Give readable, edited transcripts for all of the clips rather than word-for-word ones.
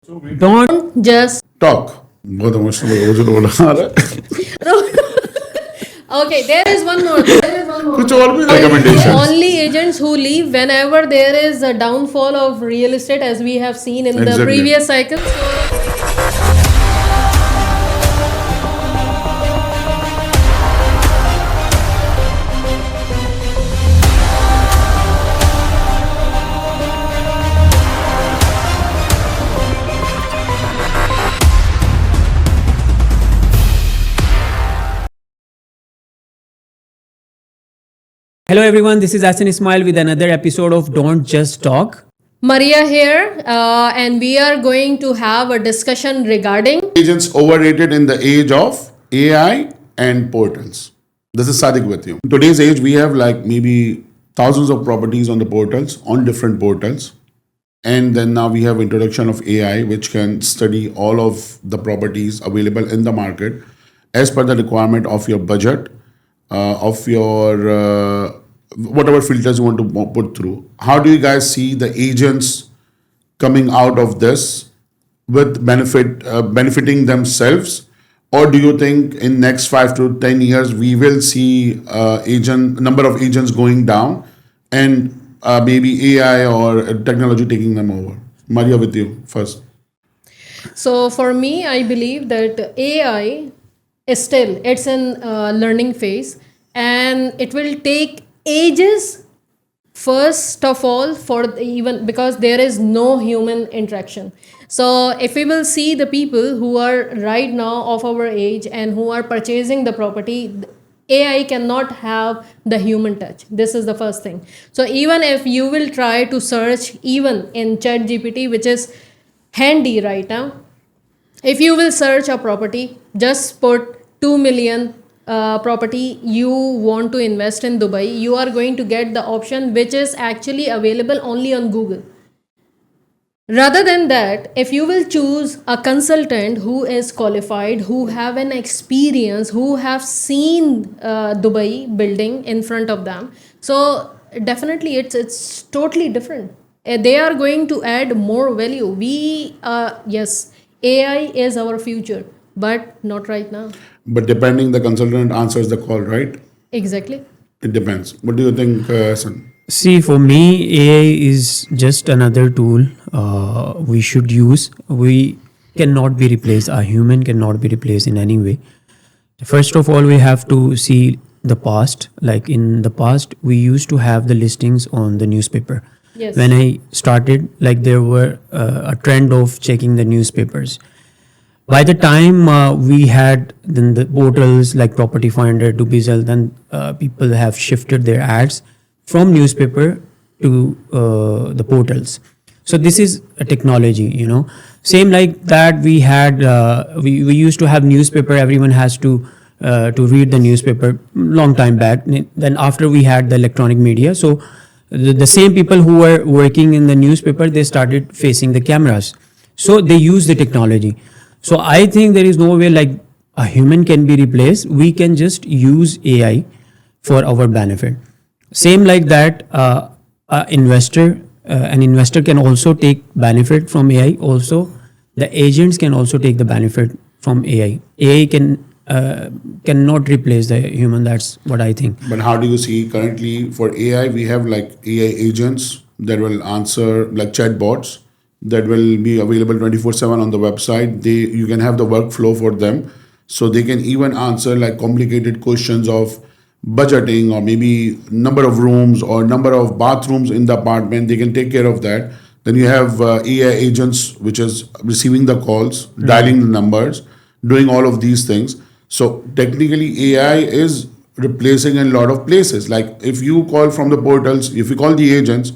Don't just talk. बहुत emotional हो जो बोला आ रहा है. Okay, there is one more. कुछ और भी recommendations. Only agents who leave whenever there is a downfall of real estate, as we have seen in the Exactly. previous cycle. Hello everyone, this is Asan Ismail with another episode of Don't Just Talk. Maria here, and we are going to have a discussion regarding Agents overrated in the age of AI and portals. This is Sadiq with you. In today's age, we have like maybe thousands of properties on the portals, on different portals. And then now we have introduction of AI, which can study all of the properties available in the market as per the requirement of your budget, of your whatever filters you want to put through. How do you guys see the agents coming out of this with benefiting themselves, or do you think in next 5 to 10 years we will see number of agents going down and maybe AI or technology taking them over? Maria, with you first. So for me, I believe that AI is still, it's in learning phase, and it will take ages, first of all, even because there is no human interaction. So if we will see the people who are right now of our age and who are purchasing the property, AI cannot have the human touch. This is the first thing. So even if you will try to search even in ChatGPT, which is handy right now, if you will search a property, just put 2 million property you want to invest in Dubai, you are going to get the option which is actually available only on Google. Rather than that, if you will choose a consultant who is qualified, who have an experience, who have seen Dubai building in front of them, so definitely it's totally different. They are going to add more value. Yes, AI is our future, but not right now. But depending the consultant answers the call, right? Exactly. It depends. What do you think, Hassan? See, for me, AI is just another tool we should use. We cannot be replaced. A human cannot be replaced in any way. First of all, we have to see the past. Like in the past, we used to have the listings on the newspaper. Yes. When I started, like there were a trend of checking the newspapers. By the time we had then the portals like Property Finder, Dubizzle, then people have shifted their ads from newspaper to the portals. So this is a technology, you know. Same like that we had, we used to have newspaper. Everyone has to read the newspaper long time back. Then after we had the electronic media, so the same people who were working in the newspaper, they started facing the cameras. So they use the technology. So I think there is no way like a human can be replaced. We can just use AI for our benefit. Same like that, an investor can also take benefit from AI. Also, the agents can also take the benefit from AI. AI cannot replace the human. That's what I think. But how do you see currently for AI? We have like AI agents that will answer, like chatbots that will be available 24/7 on the website. You can have the workflow for them, so they can even answer like complicated questions of budgeting or maybe number of rooms or number of bathrooms in the apartment. They can take care of that. Then you have AI agents, which is receiving the calls, dialing the numbers, doing all of these things. So technically AI is replacing in a lot of places. Like if you call from the portals, if you call the agents,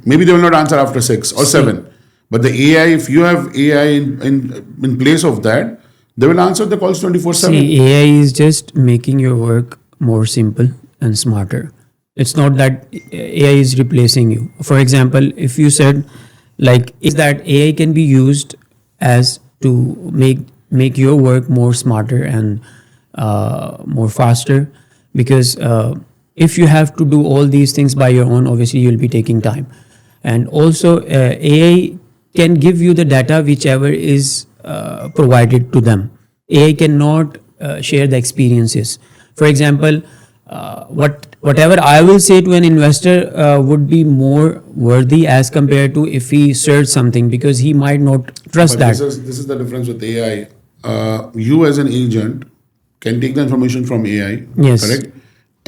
maybe they will not answer after 6 or 7. But the AI, if you have AI in place of that, they will answer the calls 24/7. See, AI is just making your work more simple and smarter. It's not that AI is replacing you. For example, if you said like is that AI can be used as to make your work more smarter and more faster, because if you have to do all these things by your own, obviously you'll be taking time. And also AI can give you the data whichever is provided to them. AI cannot share the experiences. For example, whatever I will say to an investor would be more worthy as compared to if he search something, because he might not trust But that. this is the difference with AI. You as an agent can take the information from AI, Yes. correct?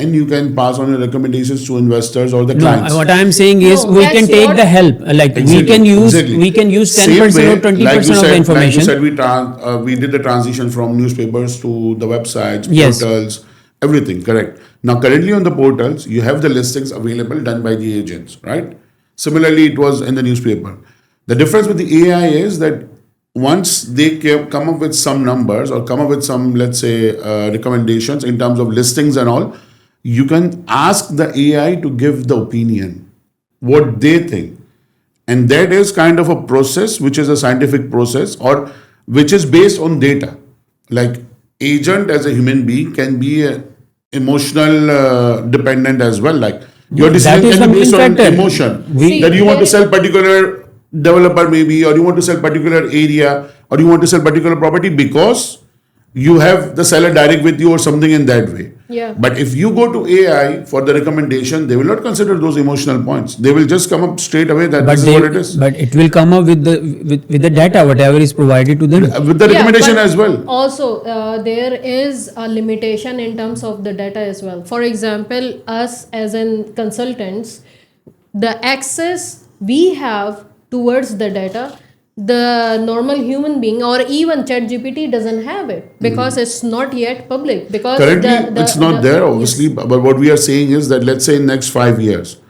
And you can pass on your recommendations to investors or the No, clients. what I am saying is No, we that's can take what- the help. Like Exactly. we can use Same 10% way, or 20% like you of said, the information. Like you said, we did the transition from newspapers to the websites, Yes. portals, everything. Correct. Now, currently on the portals, you have the listings available done by the agents, right? Similarly, it was in the newspaper. The difference with the AI is that once they come up with some numbers or come up with some, let's say, recommendations in terms of listings and all, you can ask the AI to give the opinion, what they think. And that is kind of a process which is a scientific process or which is based on data. Like agent as a human being can be emotional dependent as well. Like your That decision is can the be based main on factor. emotion. See, That you want to there- sell particular developer maybe, or you want to sell particular area, or you want to sell particular property because you have the seller direct with you or something in that way. Yeah. But if you go to AI for the recommendation, they will not consider those emotional points. They will just come up straight away that this is what it is. But it will come up with the data whatever is provided to them. With the Yeah, recommendation but as well. Also, there is a limitation in terms of the data as well. For example, us as in consultants, the access we have towards the data, the normal human being or even ChatGPT doesn't have it because it's not yet public. Because Currently, it's not there, obviously. yes. But what we are saying is that let's say in next 5 years,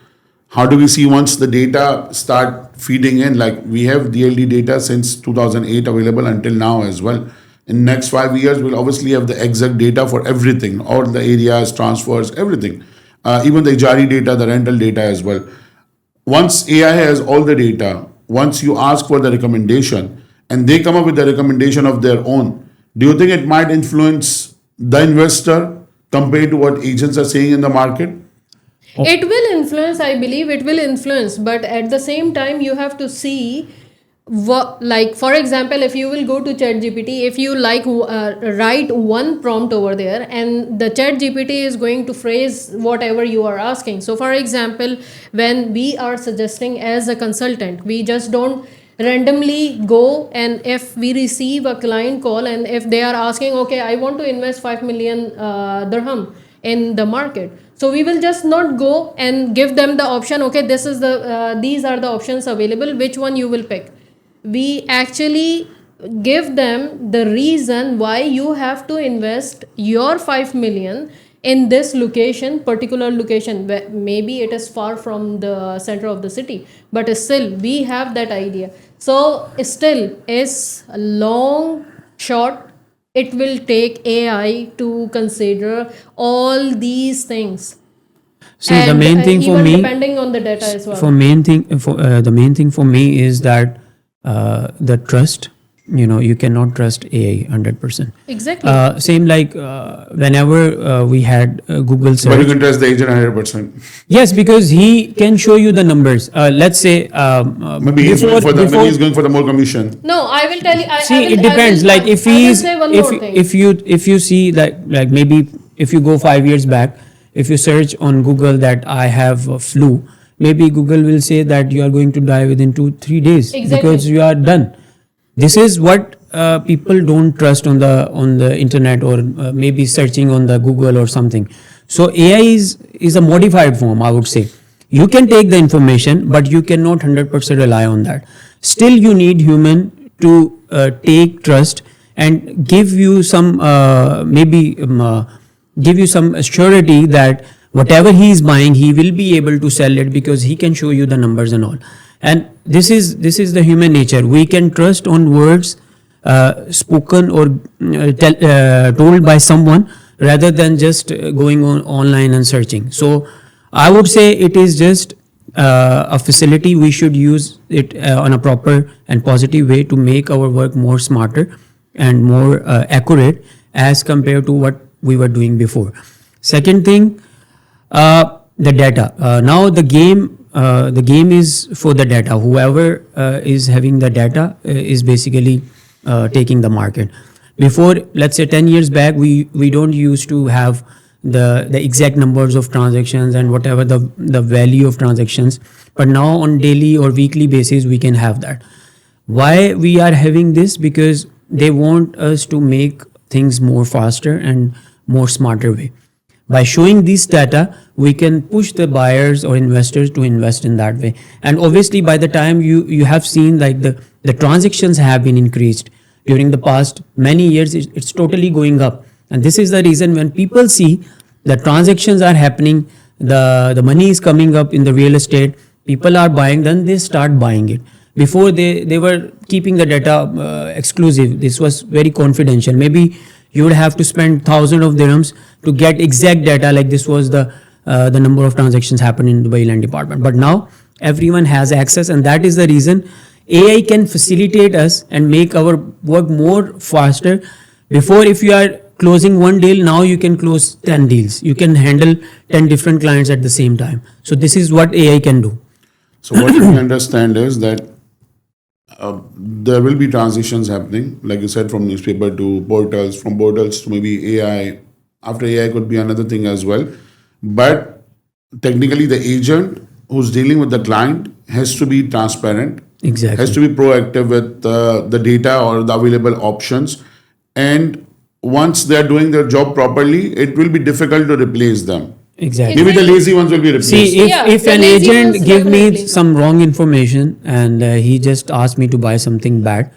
how do we see once the data start feeding in? Like we have DLD data since 2008 available until now as well. In next 5 years, we'll obviously have the exact data for everything, all the areas, transfers, everything, even the Ijari data, the rental data as well. Once AI has all the data, once you ask for the recommendation and they come up with the recommendation of their own, do you think it might influence the investor compared to what agents are saying in the market? It will influence, I believe it will influence, but at the same time, you have to see what, like, for example, if you will go to ChatGPT, if you write one prompt over there, and the ChatGPT is going to phrase whatever you are asking. So, for example, when we are suggesting as a consultant, we just don't randomly go, and if we receive a client call and if they are asking, okay, I want to invest 5 million dirham in the market, so we will just not go and give them the option, okay, this is the these are the options available, which one you will pick. We actually give them the reason why you have to invest your 5 million in this location, particular location, where maybe it is far from the center of the city, but still we have that idea. So still is a long short, it will take AI to consider all these things. See, the And, main thing for even me, depending on the data as well. the main thing for me is that the trust. You cannot trust AI 100%. Exactly. Same like whenever we had Google But you search. can trust the agent 100%. Yes, because he can show you the numbers. Let's say Maybe he's going for maybe he's going for the more commission. No, I will tell you. See, it depends. Like if I will he's say one more thing. if you see like maybe if you go 5 years back, if you search on Google that I have a flu, maybe Google will say that you are going to die within 2-3 days Exactly. because you are done. This is what people don't trust on the internet or maybe searching on the Google or something. So AI is a modified form, I would say. You can take the information, but you cannot 100% rely on that. Still, you need human to take trust and give you some give you some surety that whatever he is buying, he will be able to sell it because he can show you the numbers and all. And this is the human nature. We can trust on words spoken or told by someone rather than just going on online and searching. So I would say it is just a facility. We should use it on a proper and positive way to make our work more smarter and more accurate as compared to what we were doing before. Second thing, the data. Now the game the game is for the data. Whoever is having the data is basically taking the market. Before, let's say 10 years back, we don't used to have the exact numbers of transactions and whatever the value of transactions. But now on daily or weekly basis, we can have that. Why we are having this? Because they want us to make things more faster and more smarter way. By showing this data, we can push the buyers or investors to invest in that way. And obviously, by the time you have seen like the transactions have been increased during the past many years, it's totally going up. And this is the reason when people see the transactions are happening, the money is coming up in the real estate, people are buying, then they start buying it. Before they were keeping the data exclusive. This was very confidential. Maybe you would have to spend thousands of dirhams to get exact data, like this was the number of transactions happened in Dubai Land Department. But now everyone has access, and that is the reason AI can facilitate us and make our work more faster. Before, if you are closing one deal, now you can close 10 deals. You can handle 10 different clients at the same time. So this is what AI can do. So what we understand is that there will be transitions happening, like you said, from newspaper to portals, from portals to maybe AI. After AI could be another thing as well. But technically, the agent who's dealing with the client has to be transparent, Exactly. has to be proactive with the data or the available options. And once they're doing their job properly, it will be difficult to replace them. Exactly. Maybe the lazy ones will be replaced. See, if the an lazy agent ones give me definitely. some wrong information and he just asked me to buy something bad,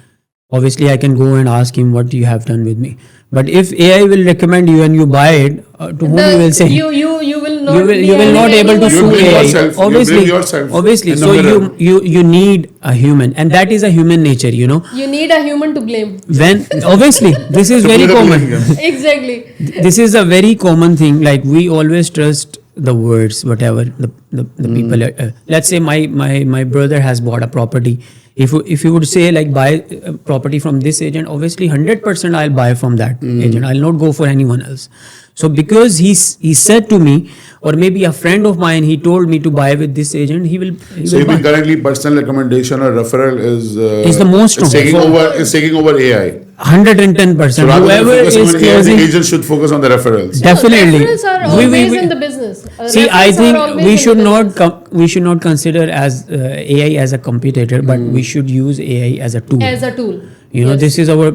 obviously I can go and ask him what you have done with me. But if AI will recommend you and you buy it, to whom you will say? You will not You will not able to You sue blame AI. yourself. You Obviously, blame yourself obviously. in the So mirror. you need a human, and that is a human nature. You need a human to blame. When obviously this is very put it up common. again. Exactly. This is a very common thing. Like we always trust the words, whatever the people. Let's say my brother has bought a property. If you would say like buy property from this agent, obviously 100% I'll buy from that agent. I'll not go for anyone else. So because he said to me, or maybe a friend of mine, he told me to buy with this agent, he will So you buy. mean currently personal recommendation or referral is the most is taking strong. over AI. 110%. So rather than Whoever focusing is on AI, the closing, agents should focus on the referrals. definitely. Referrals are We- always we- in the business. See, I Referrals are think always we in should the not business. we should not consider as AI as a competitor, but we should use AI as a tool. As a tool. You know, this is our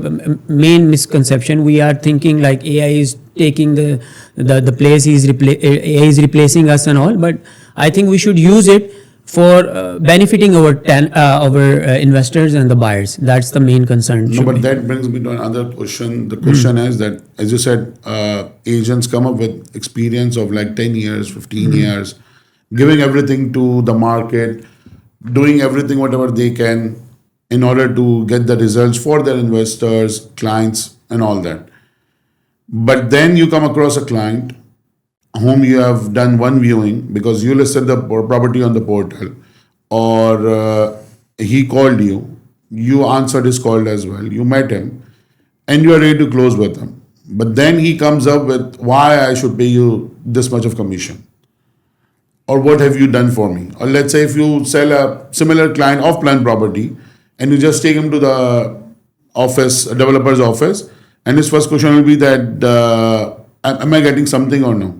main misconception. We are thinking like AI is taking the place, AI is replacing us and all. But I think we should use it for benefiting our investors and the buyers. That's the main concern. No, should but be. that brings me to another question. The question is that, as you said, agents come up with experience of like 10 years, 15 years, giving everything to the market, doing everything whatever they can in order to get the results for their investors, clients, and all that. But then you come across a client whom you have done one viewing because you listed the property on the portal, or he called you, you answered his call as well, you met him, and you are ready to close with him. But then he comes up with why I should pay you this much of commission, or what have you done for me? Or let's say if you sell a similar client off plan property and you just take him to the office, developer's office, and his first question will be that am I getting something or no?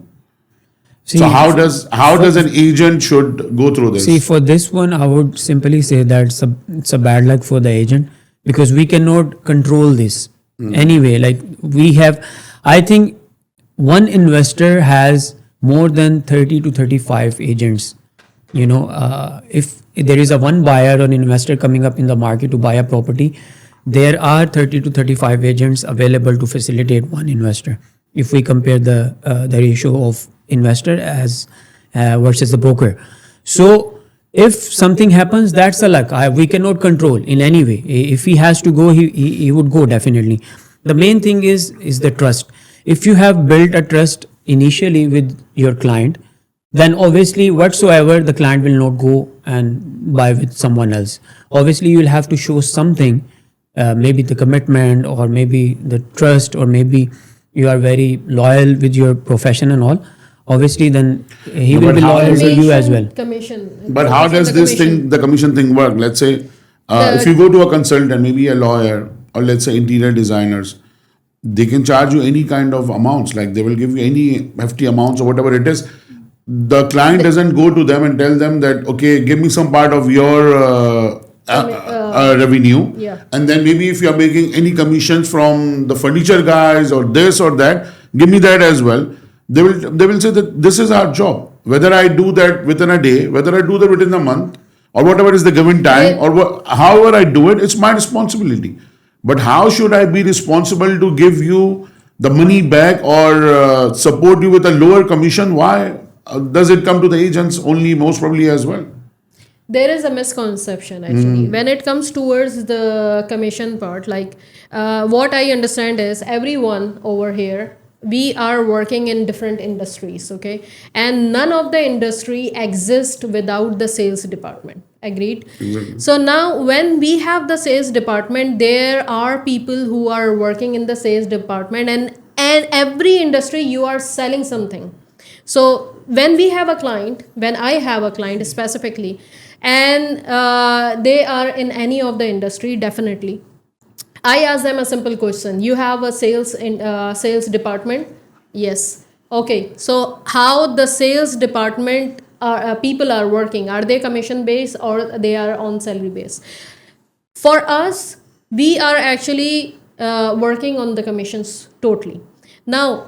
See, So how does an agent should go through this? See, for this one, I would simply say that it's a bad luck for the agent because we cannot control this anyway. Like we have, I think one investor has more than 30 to 35 agents. You know, if there is a one buyer or an investor coming up in the market to buy a property, there are 30 to 35 agents available to facilitate one investor. If we compare the ratio of investor as versus the broker. So if something happens, that's a luck. We cannot control in any way. If he has to go, he would go definitely. The main thing is the trust. If you have built a trust initially with your client, then obviously whatsoever the client will not go and buy with someone else. Obviously you will have to show something, maybe the commitment or maybe the trust or maybe you are very loyal with your profession and all. obviously then he will but be how loyal does to it- you as well. Commission. But how does the this commission. thing, the commission thing work? Let's say, The- if you go to a consultant, maybe a lawyer, or let's say interior designers, they can charge you any kind of amounts. Like they will give you any hefty amounts or whatever it is. The client doesn't go to them and tell them that, okay, give me some part of your revenue. Yeah. And then maybe if you are making any commissions from the furniture guys or this or that, give me that as well. They will say that this is our job. Whether I do that within a day, whether I do that within a month, or whatever is the given time, or however I do it, it's my responsibility. But how should I be responsible to give you the money back or support you with a lower commission? Why does it come to the agents only, most probably as well? There is a misconception actually when it comes towards the commission part. Like what I understand is everyone over here, we are working in different industries, okay, and none of the industry exists without the sales department. Agreed? Exactly. So now when we have the sales department, there are people who are working in the sales department, and every industry you are selling something. So when we have a client, when I have a client specifically, and they are in any of the industry, definitely I ask them a simple question. You have a sales department? Yes. Okay. So how the sales department people are working? Are they commission based or they are on salary base? For us, we are actually working on the commissions totally. Now,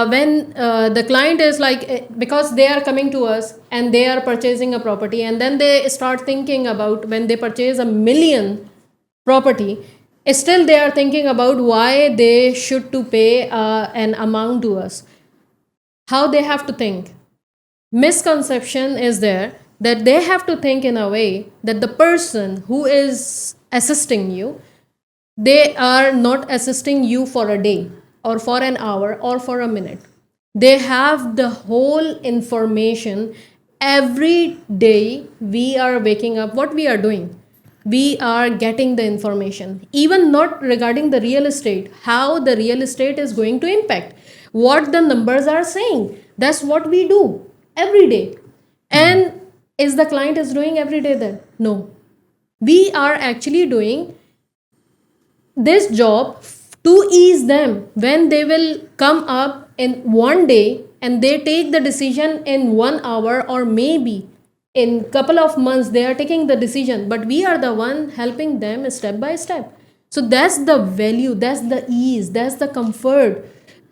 when the client is like, because they are coming to us and they are purchasing a property, and then they start thinking about when they purchase 1 million property, still they are thinking about why they should to pay an amount to us. How they have to think? Misconception is there that they have to think in a way that the person who is assisting you, they are not assisting you for a day or for an hour or for a minute. They have the whole information. Every day we are waking up, what we are doing, we are getting the information, even not regarding the real estate, how the real estate is going to impact, what the numbers are saying. That's what we do every day. And is the client is doing every day that? No. We are actually doing this job to ease them when they will come up in one day and they take the decision in 1 hour, or maybe in couple of months they are taking the decision, but we are the one helping them step by step. So that's the value, that's the ease, that's the comfort.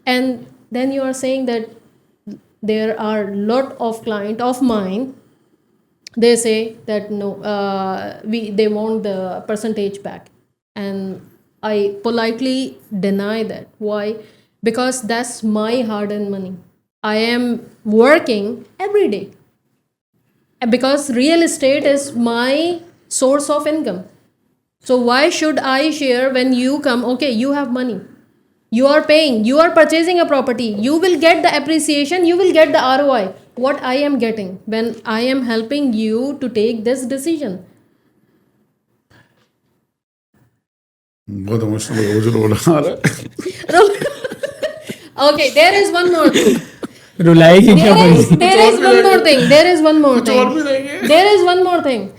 And then you are saying that there are lot of client of mine, they say that no, they want the percentage back, and I politely deny that. Why? Because that's my hard-earned money. I am working every day because real estate is my source of income. So why should I share when you come? Okay, you have money, you are paying, you are purchasing a property, you will get the appreciation, you will get the ROI. What I am getting when I am helping you to take this decision? बहुत emotional हो रहा है. Okay, there is one more thing. रुलाई की क्या पड़ी? There is one more thing. There is one more thing. There is one more thing.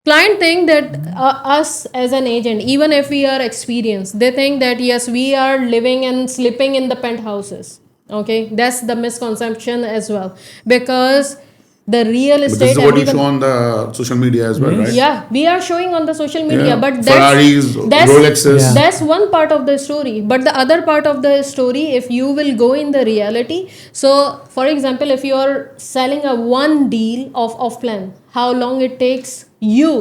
Client think that us as an agent, even if we are experienced, they think that yes, we are living and sleeping in the penthouses. Okay, that's the misconception as well, because the real But estate. this is what you everyone- show on the social media as well, right? Yeah, we are showing on the social media, Yeah. but Ferraris, Rolexes. Yeah. that's one part of the story. But the other part of the story, if you will go in the reality, so for example, if you are selling a one deal of plan, how long it takes you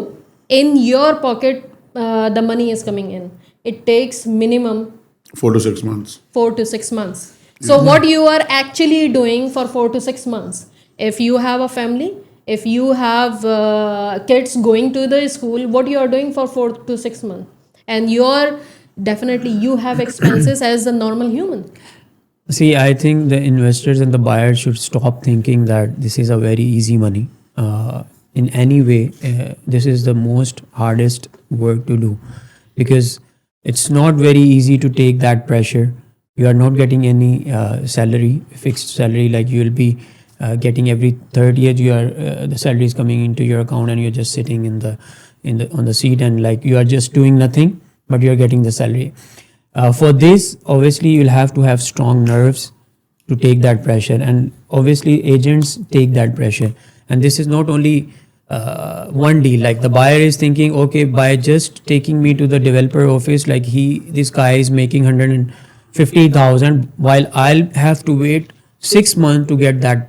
in your pocket, the money is coming in. It takes minimum 4 to 6 months. 4 to 6 months. So what you are actually doing for 4 to 6 months? If you have a family, if you have kids going to the school, what you are doing for 4 to 6 months? And you're definitely, you have expenses as a normal human. See, I think the investors and the buyers should stop thinking that this is a very easy money. In any way, this is the most hardest work to do, because it's not very easy to take that pressure You are not getting any salary, fixed salary, like you will be getting every third year. You are the salary is coming into your account, and you're just sitting on the seat, and like you are just doing nothing, but you're getting the salary. For this, obviously, you'll have to have strong nerves to take that pressure, and obviously, agents take that pressure. And this is not only one deal. Like the buyer is thinking, okay, by just taking me to the developer office, like this guy is making 150,000, while I'll have to wait 6 months to get that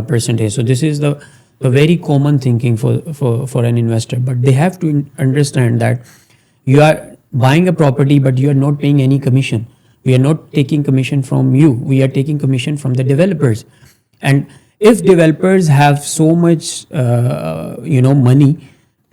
percentage. So this is the very common thinking for an investor. But they have to understand that you are buying a property, but you are not paying any commission. We are not taking commission from you. We are taking commission from the developers. And if developers have so much, money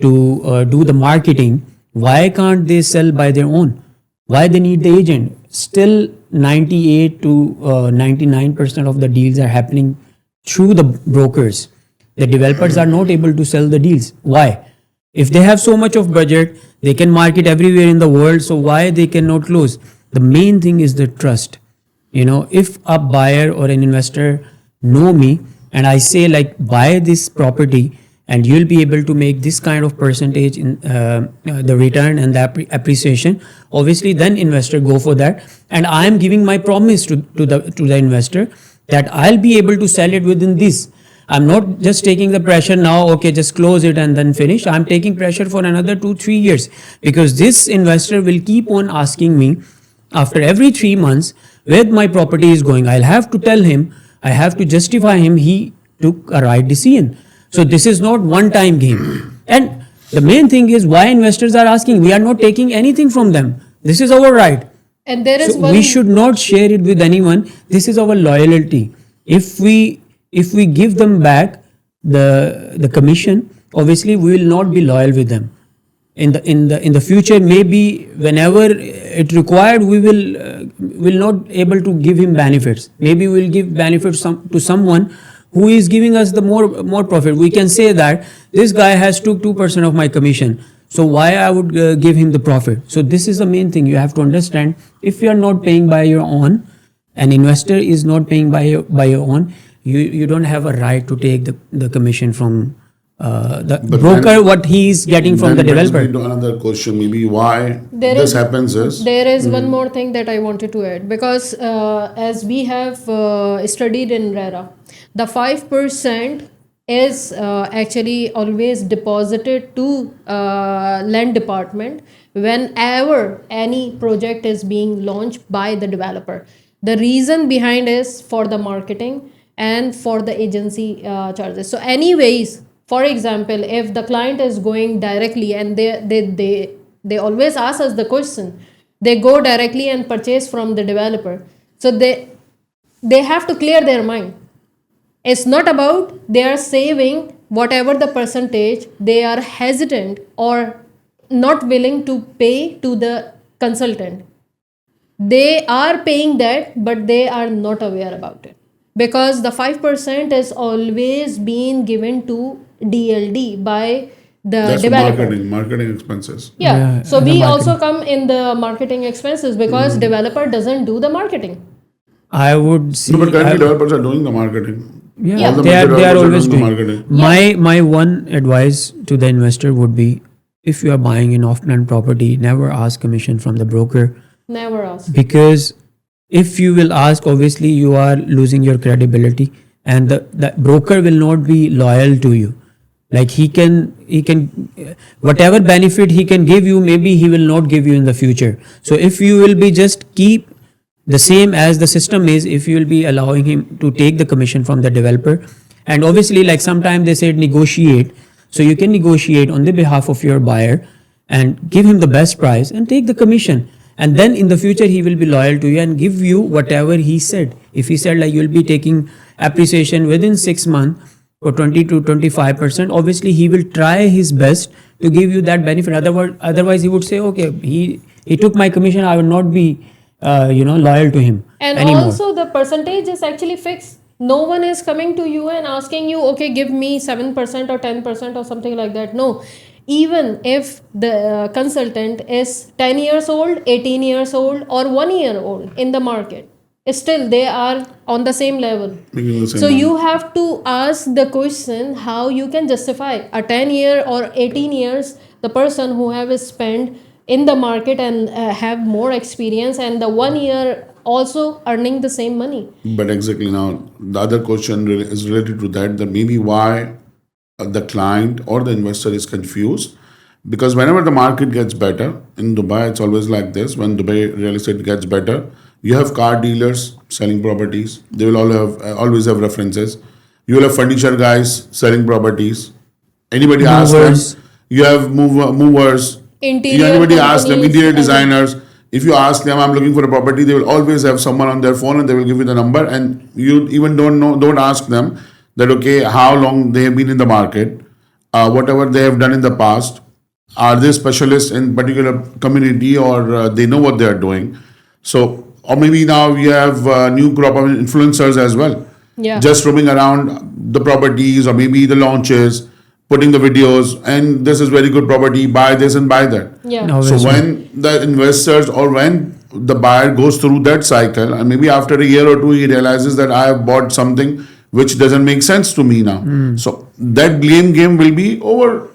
to do the marketing, why can't they sell by their own? Why they need the agent? Still, 98 to 99% of the deals are happening through the brokers. The developers are not able to sell the deals. Why? If they have so much of budget, they can market everywhere in the world. So why they cannot close? The main thing is the trust. If a buyer or an investor know me and I say like buy this property and you'll be able to make this kind of percentage in the return and the appreciation, obviously then investor go for that. And I'm giving my promise to the investor that I'll be able to sell it within this. I'm not just taking the pressure now, okay, just close it and then finish. I'm taking pressure for another 2-3 years, because this investor will keep on asking me after every 3 months where my property is going. I'll have to tell him, I have to justify him he took a right decision. So this is not one time game. And the main thing is why investors are asking. We are not taking anything from them. This is our right. And there is we should not share it with anyone. This is our loyalty. If we give them back the commission, obviously we will not be loyal with them. In the future, maybe whenever it required, we will not able to give him benefits. Maybe we will give benefits to someone who is giving us the more profit. We can say that this guy has took 2% of my commission, so why I would give him the profit? So this is the main thing you have to understand. If you are not paying by your own, an investor is not paying by your own, you don't have a right to take the commission from the broker, then, what he is getting from the developer. Another question, maybe why this happens is there is one more thing that I wanted to add, because as we have studied in RERA, the 5% is actually always deposited to land department whenever any project is being launched by the developer. The reason behind is for the marketing and for the agency charges. So anyways, for example, if the client is going directly and they always ask us the question, they go directly and purchase from the developer. So they have to clear their mind. It's not about they are saving whatever the percentage, they are hesitant or not willing to pay to the consultant. They are paying that, but they are not aware about it, because the 5% is always being given to DLD by the developer. Marketing expenses. Yeah. So we also come in the marketing expenses, because developer doesn't do the marketing. I would see. No, but currently developers are doing the marketing. Yeah, they are always doing marketing. My one advice to the investor would be, if you are buying an off-plan property, never ask commission from the broker. Never ask. Because if you will ask, obviously you are losing your credibility, and the broker will not be loyal to you. Like he can whatever benefit he can give you, maybe he will not give you in the future. So if you will be just keep the same as the system is, if you will be allowing him to take the commission from the developer, and obviously like sometimes they said negotiate, so you can negotiate on the behalf of your buyer and give him the best price and take the commission. And then in the future, he will be loyal to you and give you whatever he said. If he said like you'll be taking appreciation within 6 months for 20 to 25%, obviously he will try his best to give you that benefit. Otherwise he would say, okay, he took my commission, I will not be loyal to him anymore. Also the percentage is actually fixed. No one is coming to you and asking you, okay, give me 7% or 10% or something like that. No. even if the consultant is 10 years old, 18 years old, or 1 year old in the market, still they are on the same level. Making the same So money. you have to ask the question how you can justify a 10 year or 18 years the person who have spent in the market and have more experience, and the 1 year also earning the same money. But exactly now, the other question is related to that. That maybe why the client or the investor is confused, because whenever the market gets better in Dubai, it's always like this. When Dubai real estate gets better, you have car dealers selling properties. They will all have always have references. You will have furniture guys selling properties. Anybody ask them? Movers. You have movers. Interior Anybody ask them? companies, Interior everything. designers. If you ask them, I'm looking for a property, they will always have someone on their phone and they will give you the number. And you even don't ask them that okay, how long they have been in the market, whatever they have done in the past. Are they specialists in particular community, or they know what they are doing? So, or maybe now we have new crop of influencers as well, Yeah. just roaming around the properties or maybe the launches, putting the videos, and this is very good property, buy this and buy that. Yeah. No, So Obviously. when the investors or when the buyer goes through that cycle, and maybe after a year or two he realizes that I have bought something which doesn't make sense to me now. So that blame game will be over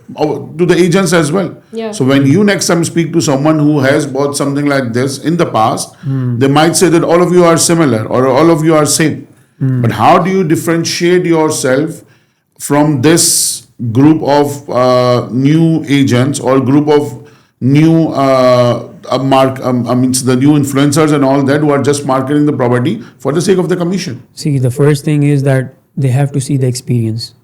to the agents as well. Yeah. So when you next time speak to someone who has bought something like this in the past, they might say that all of you are similar or all of you are same. But how do you differentiate yourself from this group of new agents or group of new the new influencers and all that who are just marketing the property for the sake of the commission? See, the first thing is that they have to see the experience.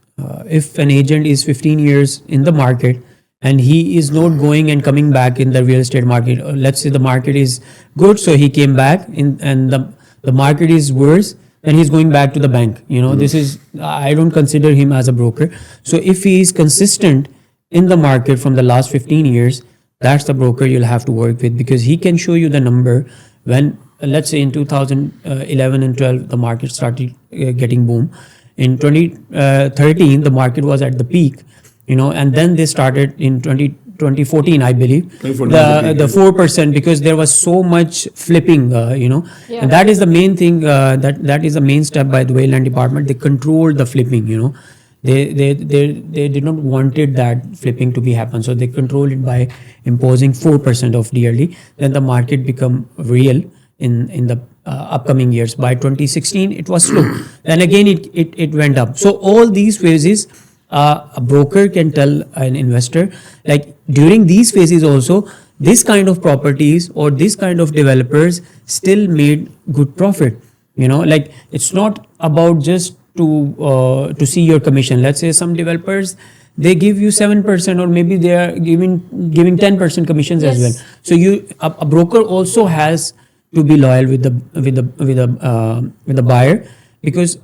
If an agent is 15 years in the market and he is not going and coming back in the real estate market, or let's say the market is good, so he came back in, and the market is worse, then he's going back to the bank. This is, I don't consider him as a broker. So if he is consistent in the market from the last 15 years, that's the broker you'll have to work with, because he can show you the number when, let's say in 2011 and 12, the market started getting boom. In 2013, the market was at the peak, and then they started in 2014, I believe, 2014 the 4%, because there was so much flipping, Yeah. and that is the main thing. That is the main step by the way land department. They controlled the flipping. They did not wanted that flipping to be happen, so they controlled it by imposing 4% of DLD. Then the market become real in the upcoming years. By 2016, it was slow. Then again, it went up. So all these phases, a broker can tell an investor, like during these phases also, this kind of properties or this kind of developers still made good profit. Like it's not about just to see your commission. Let's say some developers, they give you 7%, or maybe they are giving 10% commissions as Yes. well. So a broker also has to be loyal with the buyer, because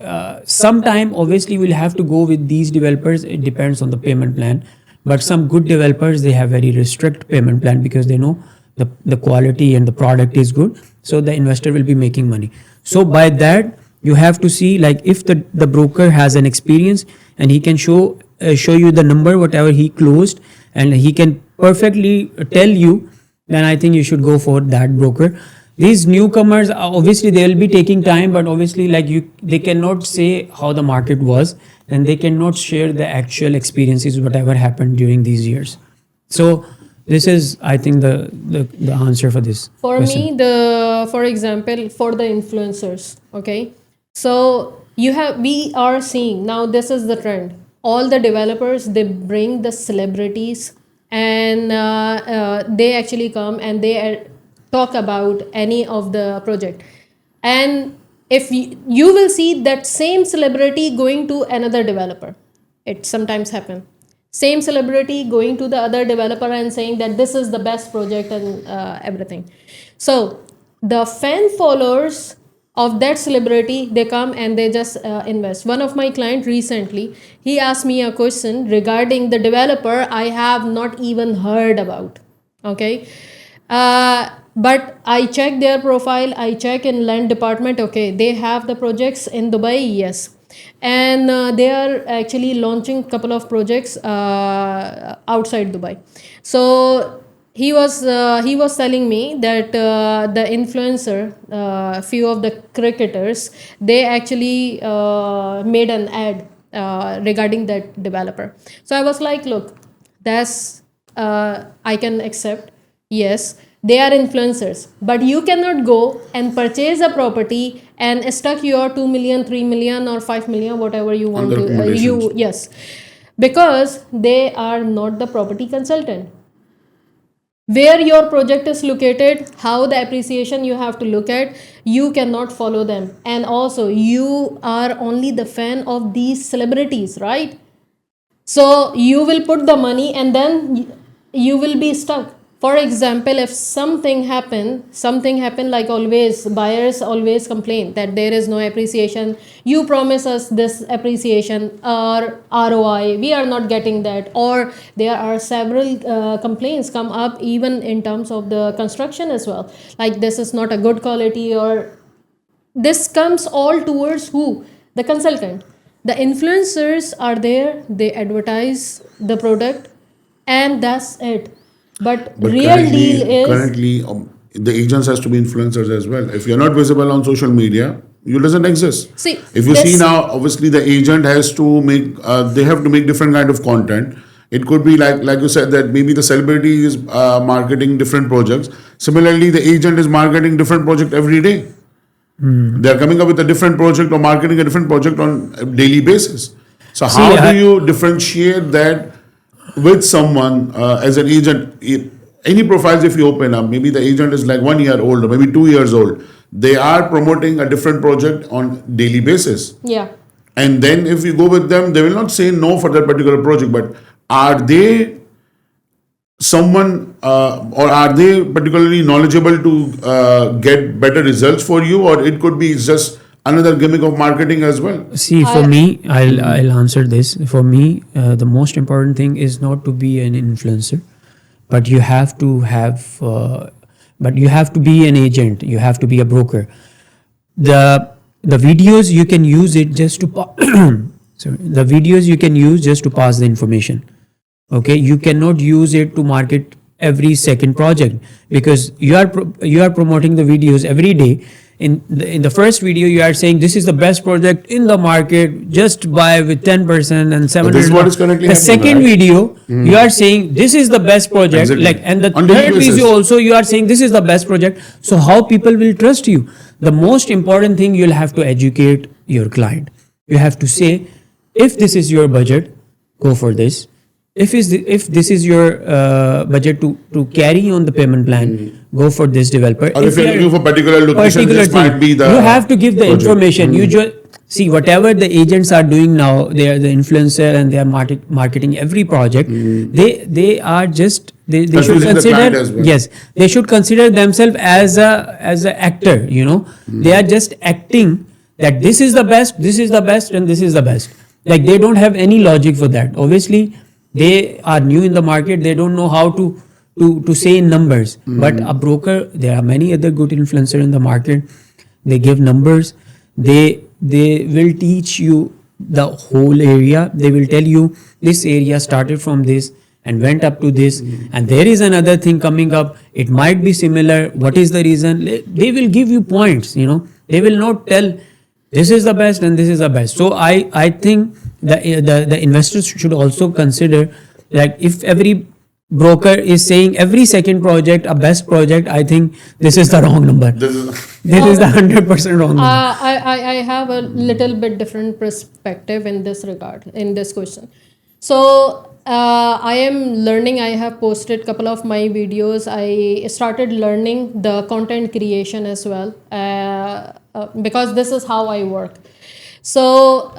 sometime obviously we'll have to go with these developers. It depends on the payment plan, but some good developers, they have very restrict payment plan because they know the quality and the product is good, so the investor will be making money. So by that, you have to see, like, if the broker has an experience and he can show you the number whatever he closed, and he can perfectly tell you, then I think you should go for that broker. These newcomers, obviously they will be taking time, but obviously they cannot say how the market was, and they cannot share the actual experiences whatever happened during these years. So this is, I think, the answer for this For question. me, for example, for the influencers, okay, so we are seeing now, this is the trend. All the developers, they bring the celebrities, and they actually come and they talk about any of the project. And if you will see that same celebrity going to another developer, it sometimes happen. Same celebrity going to the other developer and saying that this is the best project and everything. So the fan followers of that celebrity, they come and they just invest. One of my client recently, he asked me a question regarding the developer I have not even heard about. Okay. But I check their profile, I check in land department, okay, they have the projects in Dubai, yes. and they are actually launching couple of projects outside Dubai. So he was telling me that the influencer, few of the cricketers, they actually made an ad regarding that developer. So I was like, look, that's I can accept. Yes, they are influencers, but you cannot go and purchase a property and stuck your 2 million, 3 million, or 5 million, whatever you want the to. recommendations. Yes, because they are not the property consultant. Where your project is located, how the appreciation you have to look at, you cannot follow them. And also, you are only the fan of these celebrities, right? So you will put the money and then you will be stuck. For example, if something happen, like always, buyers always complain that there is no appreciation. You promise us this appreciation or ROI, we are not getting that. Or there are several complaints come up even in terms of the construction as well. Like this is not a good quality, or this comes all towards who? The consultant. The influencers are there, they advertise the product, and that's it. But But real deal is, currently, the agents has to be influencers as well. If you're not visible on social media, you doesn't exist. see, If you see this, now, obviously the agent has to make, they have to make different kind of content. It could be like you said, that maybe the celebrity is marketing different projects. Similarly, the agent is marketing different project every day. They are coming up with a different project or marketing a different project on a daily basis. So See, how do you differentiate that with someone as an agent? Any profiles if you open up, maybe the agent is like 1 year old or maybe 2 years old. They are promoting a different project on daily basis. yeah. And then if you go with them, they will not say no for that particular project, but are they someone or are they particularly knowledgeable to get better results for you, or it could be just another gimmick of marketing as well? See, for me, I'll answer this. For me, the most important thing is not to be an influencer, but you have to have, but you have to be an agent. You have to be a broker. The videos you can use it just to sorry, the videos you can use just to pass the information. Okay, you cannot use it to market every second project, because you are promoting the videos every day. In the first video you are saying this is the best project in the market, just buy with 10% and 700. This is what is currently the happening, second right? video you are saying this is the best project, Exactly. like, and the On daily third basis. video also you are saying this is the best project. So how people will trust you? The most important thing, you'll have to educate your client. You have to say, if this is your budget, go for this. If this is your budget to carry on the payment plan, go for this developer. Or if you're looking for particular location, this might be the you have to give the project. information. See, whatever the agents are doing now, they are the influencer and they are marketing every project. They are just they should Confusing the consider, client as well. yes, they should consider themselves as a actor. They are just acting that this is the best, and this is the best. Like, they don't have any logic for that. Obviously, they are new in the market. They don't know how to say in numbers. But a broker, there are many other good influencers in the market. They give numbers. They will teach you the whole area. They will tell you this area started from this and went up to this, and there is another thing coming up. It might be similar. What is the reason? They will give you points. They will not tell this is the best and this is the best. So I think the investors should also consider, like, if every broker is saying every second project a best project, I think this is the wrong number. This is the 100% wrong number. I have a little bit different perspective in this regard, in this question. So I am learning. I have posted couple of my videos. I started learning the content creation as well, because this is how I work. So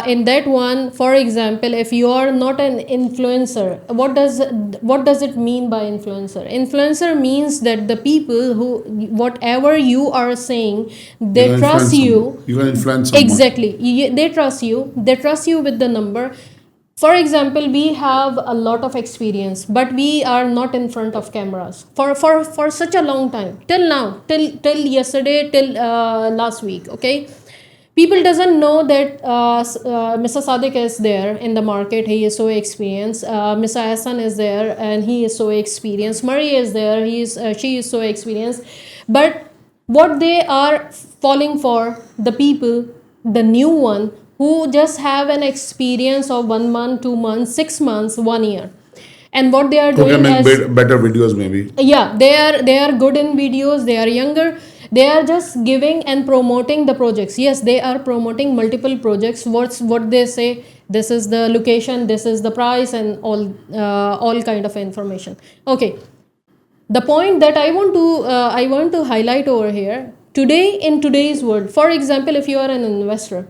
in that one, for example, if you are not an influencer, what does it mean by influencer? Influencer means that the people who, whatever you are saying, they You trust influence you. someone. You can influence someone. Exactly. They trust you. They trust you with the number. For example, we have a lot of experience, but we are not in front of cameras for such a long time. Till now, till yesterday, till last week. Okay. people doesn't know that Mr. Sadiq is there in the market. He is so experienced. Mr. Hassan is there and he is so experienced. Murray is there. She is so experienced. But what they are falling for, the people, the new one who just have an experience of 1 month, 2 months, 6 months, 1 year. And what they are Who can doing make as better videos maybe. yeah, they are good in videos, they are younger, they are just giving and promoting the projects. Yes, they are promoting multiple projects. What they say, this is the location, this is the price, and all kind of information. Okay, the point that I want to highlight over here today, in today's world, for example, if you are an investor,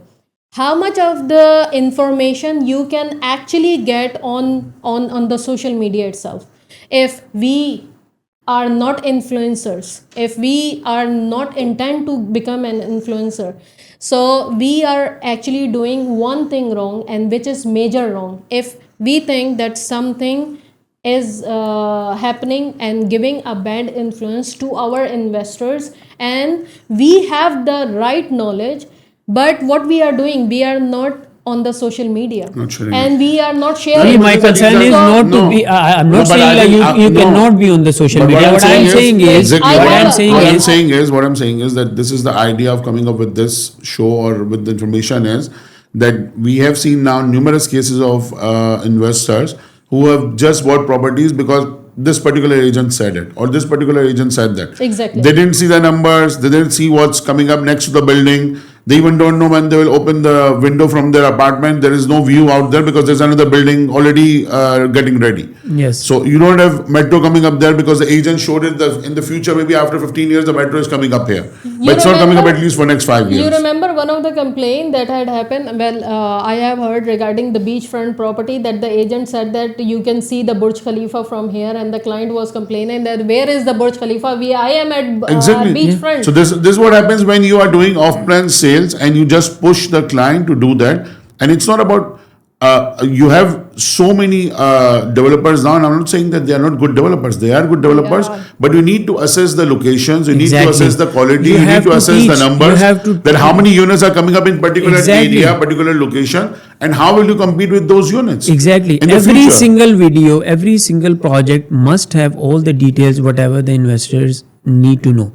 how much of the information you can actually get on the social media itself. If we are not influencers, if we are not intent to become an influencer, so we are actually doing one thing wrong, and which is major wrong. If we think that something is happening and giving a bad influence to our investors, and we have the right knowledge, but what we are doing, we are not on the social media, Not sharing and we are not sharing. See, my concern is not to No. be. I'm not No, but saying I like think, you no. cannot be on the social But media. What I'm saying is, exactly, I what have I'm a- saying what I'm is, saying is that this is the idea of coming up with this show or with the information is that we have seen now numerous cases of investors who have just bought properties because this particular agent said it or this particular agent said that. Exactly. They didn't see the numbers. They didn't see what's coming up next to the building. They even don't know when they will open the window from their apartment. There is no view out there because there's another building already getting ready. yes. So you don't have metro coming up there because the agent showed it that in the future, maybe after 15 years, the metro is coming up here. But it's not coming up remember- at least for next 5 years. You remember one of the complaint that had happened? Well, I have heard regarding the beachfront property that the agent said that you can see the Burj Khalifa from here, and the client was complaining that where is the Burj Khalifa? I am at Exactly. beachfront. So this is what happens when you are doing off-plan sales and you just push the client to do that. And it's not about you have so many developers now, and I'm not saying that they are not good developers. They are good developers, Yeah. but you need to assess the locations, you need to Exactly. assess the quality, You you, have need to to assess the teach. numbers, You have to that how many units are coming up in particular Exactly. area, particular location, and how will you compete with those units? Exactly. In the Every future. single video, every single project must have all the details, whatever the investors need to know.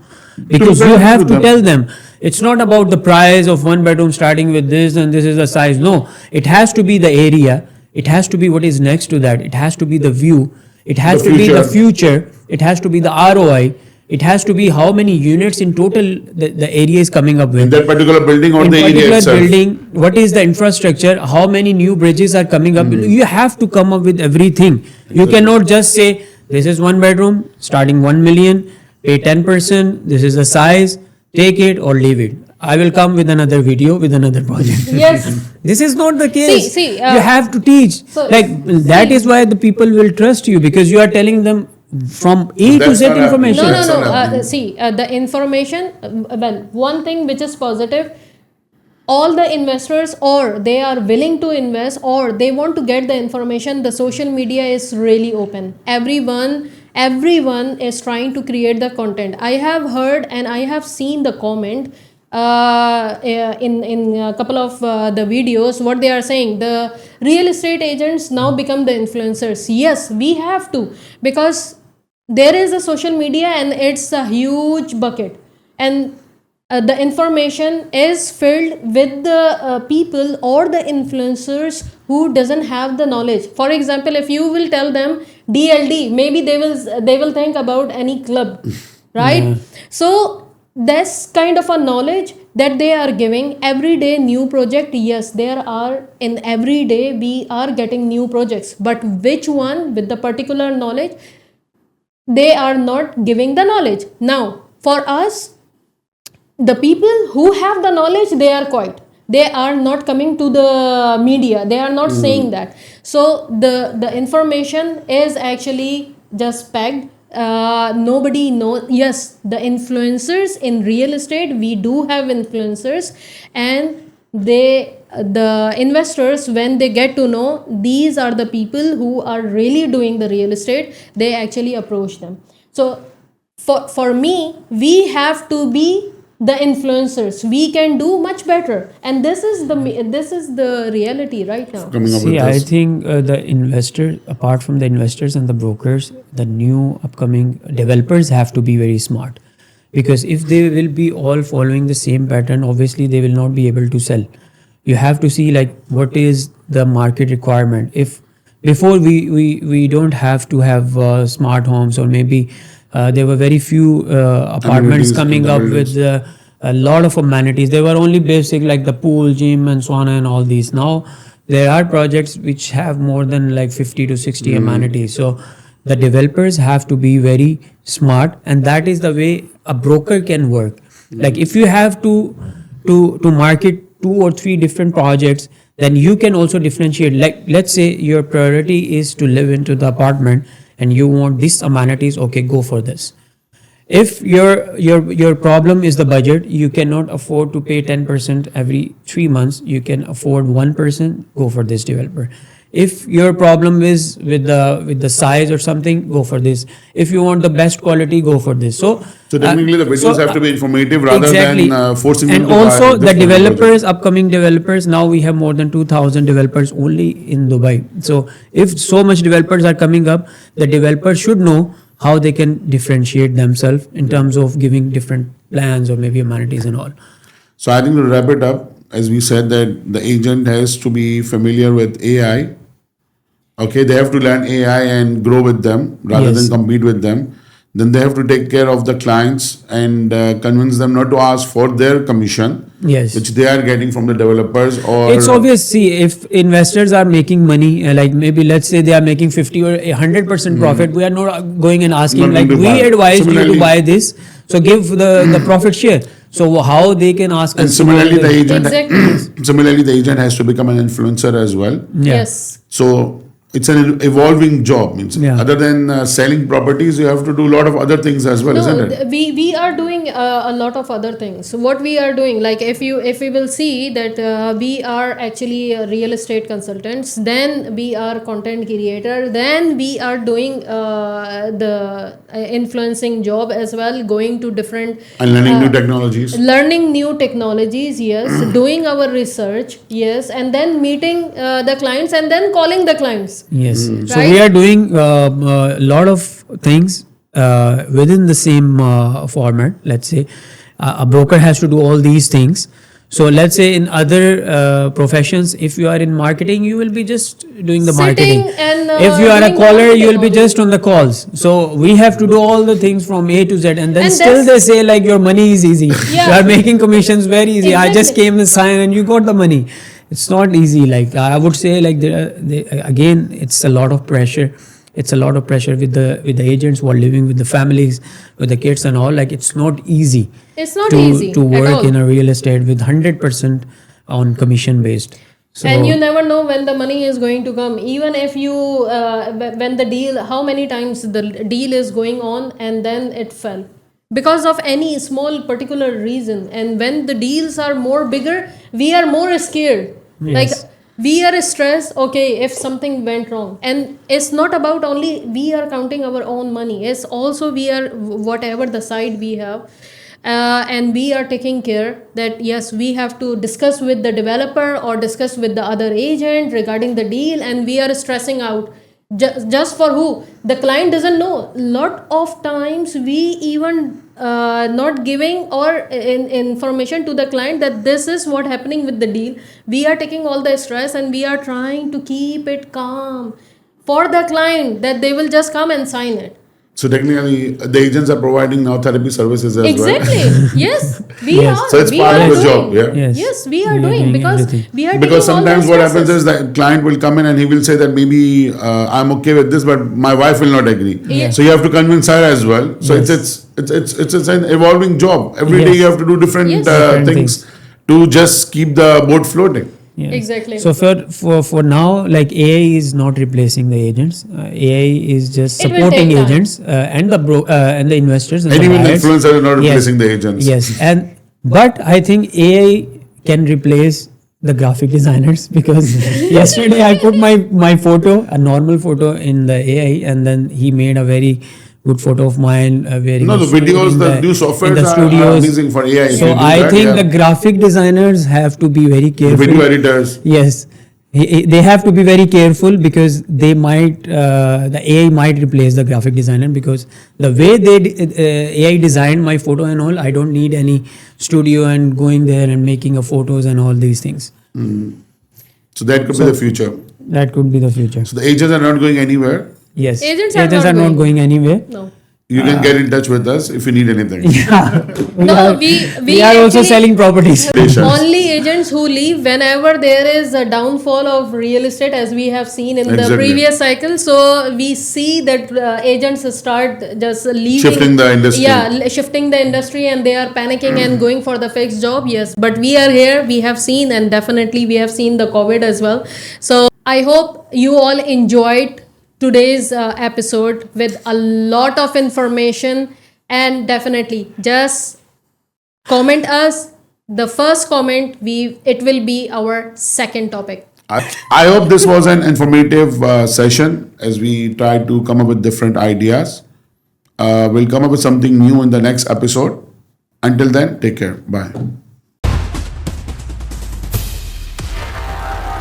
Because you present have to to them. tell them. It's not about the price of one bedroom starting with this and this is the size. No, it has to be the area. It has to be what is next to that. It has to be the view. It has The to be the future. future. It has to be the ROI. It has to be how many units in total the area is coming up with. In that particular building or In the area particular itself. building, what is the infrastructure, how many new bridges are coming up. You have to come up with everything. You cannot just say this is one bedroom starting 1 million, pay 10%, this is the size, take it or leave it. I will come with another video with another project. Yes. This is not the case. See, you have to teach. so- That is why the people will trust you, because you are telling them from A to That's Z not happening. information. No, That's no, not no. happening. See, the information, well, one thing which is positive, all the investors, or they are willing to invest, or they want to get the information, the social media is really open. Everyone is trying to create the content. I have heard and I have seen the comment in a couple of the videos, what they are saying, the real estate agents now become the influencers. Yes, we have to, because there is a social media and it's a huge bucket, and the information is filled with the people or the influencers who doesn't have the knowledge. For example, if you will tell them DLD, maybe they will think about any club, right? So this kind of a knowledge that they are giving every day, new project. Yes, there are, in every day we are getting new projects, but which one with the particular knowledge, they are not giving the knowledge. Now for us, the people who have the knowledge, they are quiet, they are not coming to the media, they are not saying that. So the information is actually just packed. Nobody knows. Yes, the influencers in real estate, we do have influencers, and the investors, when they get to know these are the people who are really doing the real estate, they actually approach them. So for me, we have to be the influencers, we can do much better. And this is the reality right now. Coming up See, with I this. think the investors, apart from the investors and the brokers, the new upcoming developers have to be very smart. Because if they will be all following the same pattern, obviously they will not be able to sell. You have to see like what is the market requirement. If before we don't have to have smart homes, or maybe there were very few apartments Amenities in coming the up buildings. with a lot of amenities. They were only basic like the pool, gym, and sauna and all these. Now there are projects which have more than like 50 to 60 amenities. So the developers have to be very smart, and that is the way a broker can work. Like if you have to market 2 or 3 different projects, then you can also differentiate. Like let's say your priority is to live into the apartment and you want these amenities, okay, go for this. If your problem is the budget, you cannot afford to pay 10% every 3 months, you can afford 1%, go for this developer. If your problem is with the size or something, go for this. If you want the best quality, go for this. So Technically, the videos have to be informative rather exactly. than forcing And them to buy also the just for developers, project. upcoming developers, now we have more than 2,000 developers only in Dubai. So if so much developers are coming up, the developers should know how they can differentiate themselves in terms of giving different plans or maybe amenities and all. So I think to wrap it up, as we said that the agent has to be familiar with AI. Okay, they have to learn AI and grow with them rather Yes. than compete with them. Then they have to take care of the clients and convince them not to ask for their commission, Yes. which they are getting from the developers. Or It's obvious. See, if investors are making money, like maybe let's say they are making 50 or 100% profit, we are not going and asking Not like going to we buy. advised you to Similarly- buy this, so give the profit share. So how they can ask And us? to go similarly, with the it? agent Exactly. similarly the agent has to become an influencer as well. Yeah. Yes. So it's an evolving job. Means Yeah. other than selling properties, you have to do a lot of other things as well, isn't it? We are doing a lot of other things. So what we are doing, like if we will see that we are actually real estate consultants, then we are content creator, then we are doing the influencing job as well, going to different And learning new technologies. learning new technologies, yes, doing our research, yes, and then meeting the clients and then calling the clients. Yes. So Right? we are doing a lot of things within the same format. Let's say a broker has to do all these things. So let's say in other professions, if you are in marketing, you will be just doing the Sitting marketing. and, If you are a doing caller, marketing you will be only. just on the calls. So we have to do all the things from A to Z, and then And still they that's- say like your money is easy. Yeah. You are making commissions very easy. I just Exactly. came and signed, and you got the money. It's not easy. Like I would say, like again, it's a lot of pressure. It's a lot of pressure with the agents who are living with the families, with the kids and all. Like it's not easy. It's not to easy to at work all. in a real estate with 100% on commission based. So And you never know when the money is going to come. Even if you when the deal, how many times the deal is going on and then it fell because of any small particular reason. And when the deals are more bigger, we are more scared. Yes. Like we are stressed, okay, if something went wrong. And it's not about only we are counting our own money, it's also we are whatever the side we have, and we are taking care that yes, we have to discuss with the developer or discuss with the other agent regarding the deal, and we are stressing out just for who the client doesn't know. Lot of times we even not giving or information to the client that this is what happening with the deal. We are taking all the stress and we are trying to keep it calm for the client that they will just come and sign it. So technically, the agents are providing now therapy services as Exactly. well. Yes, we Yes. are. So it's we part are of the doing. job, yeah. Yes. Yes, we are We are doing doing because everything. we are Because taking all sometimes the what happens stresses. is that client will come in and he will say that maybe I'm okay with this, but my wife will not agree. Yeah. So you have to convince her as well. So Yes. it's an evolving job. Every day Yes. you have to do different, Yes. Different things to just keep the boat floating. Yeah. Exactly. So for now, like AI is not replacing the agents. AI is just It will supporting take time. agents and the investors and And the even the buyers. influencers are not Yes. replacing the agents. Yes, but I think AI can replace the graphic designers because yesterday I put my photo, a normal photo, in the AI, and then he made a very good photo of mine wearing No, a the suit videos, in the new software in the are studios. amazing for AI. If So you do I that, think yeah. the graphic designers have to be very The careful. video editors. Yes, they have to be very careful because they might the AI might replace the graphic designer, because the way AI designed my photo and all, I don't need any studio and going there and making a photos and all these things. So that could be the future. That could be the future. So the agents are not going anywhere. Yes, Agents are agents not are not going. going anywhere. No. You can get in touch with us if you need anything. Yeah, No, we are also actually selling properties. Patience. only agents who leave whenever there is a downfall of real estate, as we have seen in the Exactly. previous cycle. So we see that agents start just leaving, Shifting the industry. Yeah, shifting the industry, and they are panicking and going for the fixed job. Yes, but we are here. We have seen, and definitely we have seen the COVID as well. So I hope you all enjoyed today's episode with a lot of information, and definitely just comment us. The first comment, it will be our second topic. I hope this was an informative session as we try to come up with different ideas. We'll come up with something new in the next episode. Until then, take care. Bye.